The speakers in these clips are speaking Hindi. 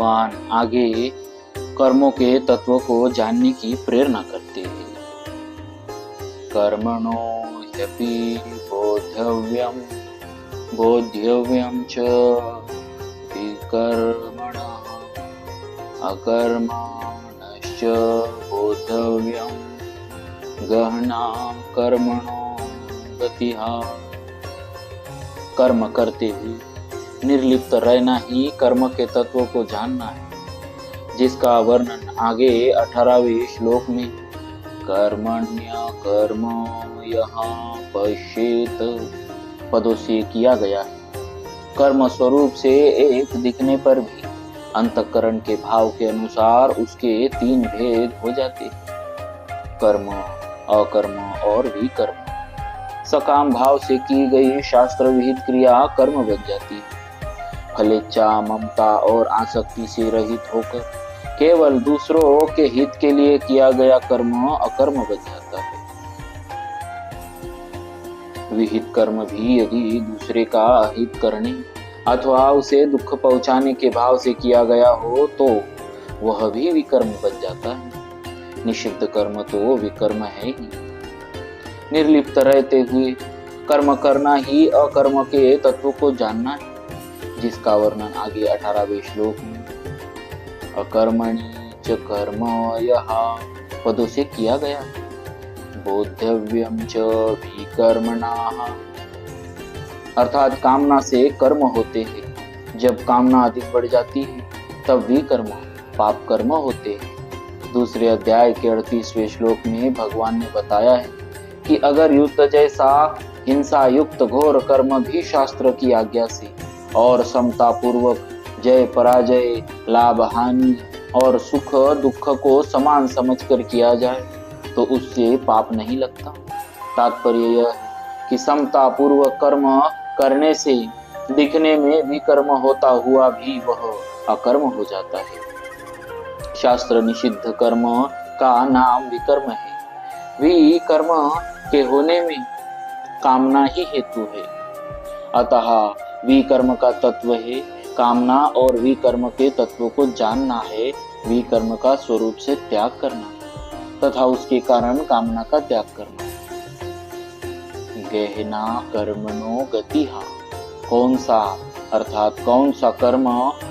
भगवान आगे कर्मों के तत्व को जानने की प्रेरणा करते हैं। कर्मणो ह्यपि बोध्यव्यम च विकर्मणः अकर्मणश्च बोद्धव्यम गहना कर्मणो गतिः। कर्म करते हुए निर्लिप्त रहना ही कर्म के तत्व को जानना है, जिसका वर्णन आगे 18वें श्लोक में कर्मण्य कर्म यहाँ पश्येत पदों से किया गया है। कर्म स्वरूप से एक दिखने पर भी अंतःकरण के भाव के अनुसार उसके 3 भेद हो जाते हैं, कर्म, अकर्म और विकर्म। सकाम भाव से की गई शास्त्र विहित क्रिया कर्म बन जाती है। फलेच्छा, ममता और आसक्ति से रहित होकर केवल दूसरों के हित के लिए किया गया कर्म अकर्म बन जाता है। विहित कर्म भी यदि दूसरे का अहित करने अथवा उसे दुख पहुंचाने के भाव से किया गया हो तो वह भी विकर्म बन जाता है। निषिद्ध कर्म तो विकर्म है ही। निर्लिप्त रहते हुए कर्म करना ही अकर्म के तत्व को जानना है, जिसका वर्णन आगे 18वें श्लोक में अकर्मणि च कर्म यहाँ पदों से किया गया। बोद्धव्यम च विकर्मणः अर्थात कामना से कर्म होते हैं। जब कामना अधिक बढ़ जाती है तब विकर्म पाप कर्म होते हैं। दूसरे अध्याय के 38वें श्लोक में भगवान ने बताया है कि अगर युद्ध जैसा हिंसा युक्त घोर कर्म भी शास्त्र की आज्ञा से और समता पूर्वक जय पराजय, लाभ हानि और सुख दुख को समान समझकर किया जाए तो उससे पाप नहीं लगता। तात्पर्य यह है कि समता पूर्वक कर्म करने से दिखने में विकर्म होता हुआ भी वह अकर्म हो जाता है। शास्त्र निषिद्ध कर्म का नाम विकर्म है। विकर्म के होने में कामना ही हेतु है। अतः विकर्म का तत्व है कामना और विकर्म के तत्व को जानना है विकर्म का स्वरूप से त्याग करना तथा उसके कारण कामना का त्याग करना। गहना कर्मणो गतिः कौन सा अर्थात कौन सा कर्म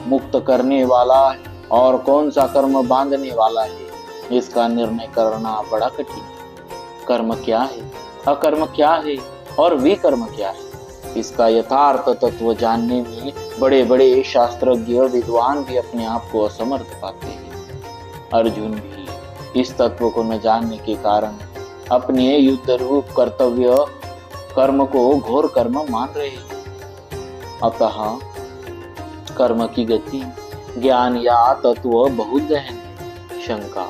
मुक्त करने वाला है और कौन सा कर्म बांधने वाला है, इसका निर्णय करना बड़ा कठिन है। कर्म क्या है, अकर्म क्या है और विकर्म क्या है, इसका यथार्थ तत्व जानने में बड़े बड़े शास्त्रज्ञ विद्वान भी अपने आप को असमर्थ पाते हैं। अर्जुन भी इस तत्व को न जानने के कारण अपने युद्ध रूप कर्तव्य कर्म को घोर कर्म मान रहे हैं। अतः कर्म की गति ज्ञान या तत्व बहुत गहन है। शंका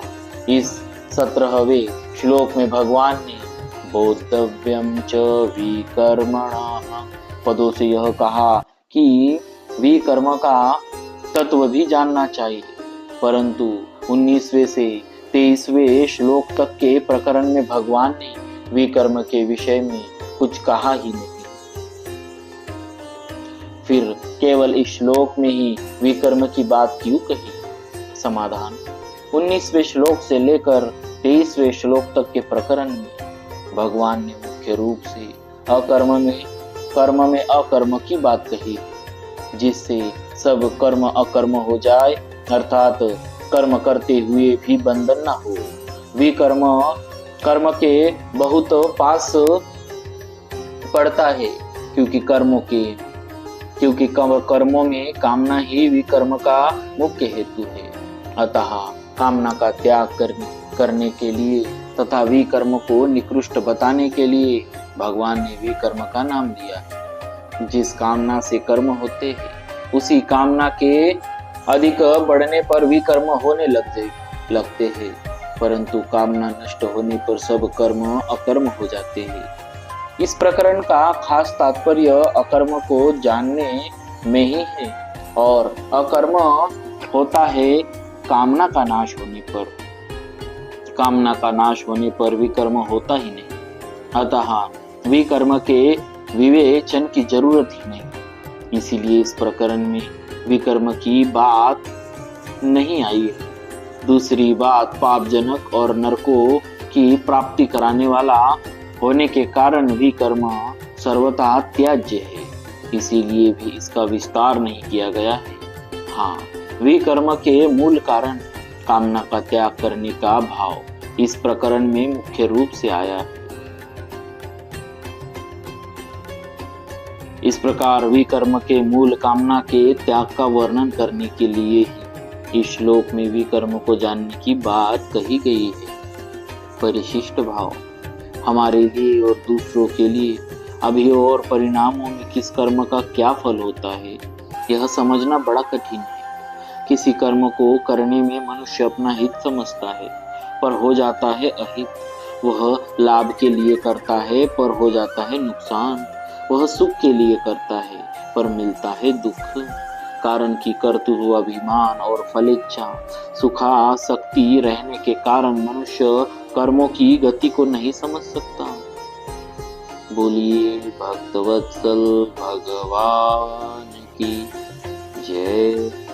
इस 17वें श्लोक में भगवान ने बोद्धव्यम च विकर्मणः पदों से यह कहा कि विकर्म का तत्व भी जानना चाहिए, परंतु 19वें से 23वें श्लोक तक के प्रकरण में भगवान ने विकर्म के विषय में कुछ कहा ही नहीं। फिर केवल इस श्लोक में ही विकर्म की बात क्यों कही? समाधान 19वें श्लोक से लेकर 23वें श्लोक तक के प्रकरण में भगवान ने मुख्य रूप से कर्म में अकर्म की बात कही, जिससे सब कर्म अकर्म हो जाए, अर्थात कर्म करते हुए भी बंधन न हो। विकर्म कर्म के बहुत पास पड़ता है, क्योंकि कर्मों में कामना ही विकर्म का मुख्य हेतु है। अतः कामना का त्याग करने के लिए तथा विकर्म को निकृष्ट बताने के लिए भगवान ने विकर्म का नाम दिया। जिस कामना से कर्म होते हैं उसी कामना के अधिक बढ़ने पर विकर्म होने लगते हैं, परंतु कामना नष्ट होने पर सब कर्म अकर्म हो जाते हैं। इस प्रकरण का खास तात्पर्य अकर्म को जानने में ही है और अकर्म होता है कामना का नाश होने पर। कामना का नाश होने पर विकर्म होता ही नहीं, अतः विकर्म के विवेचन की जरूरत ही नहीं। इसीलिए इस प्रकरण में विकर्म की बात नहीं आई है। दूसरी बात, पापजनक और नरकों की प्राप्ति कराने वाला होने के कारण भी कर्म सर्वथा त्याज्य है, इसीलिए भी इसका विस्तार नहीं किया गया है। हाँ, विकर्म के मूल कारण कामना का त्याग करने का भाव इस प्रकरण में मुख्य रूप से आया है। इस प्रकार विकर्म के मूल कामना के त्याग का वर्णन करने के लिए ही इस श्लोक में विकर्म को जानने की बात कही गई है। परिशिष्ट भाव, हमारे लिए और दूसरों के लिए अभियोग और परिणामों में किस कर्म का क्या फल होता है, यह समझना बड़ा कठिन है। किसी कर्म को करने में मनुष्य अपना हित समझता है पर हो जाता है अहित। वह लाभ के लिए करता है पर हो जाता है नुकसान। वह सुख के लिए करता है पर मिलता है दुख। कारण की कर्तृत्व अभिमान और फलेच्छा सुखासक्ति रहने के कारण मनुष्य कर्मों की गति को नहीं समझ सकता। बोलिए भक्तवत्सल भगवान की जय।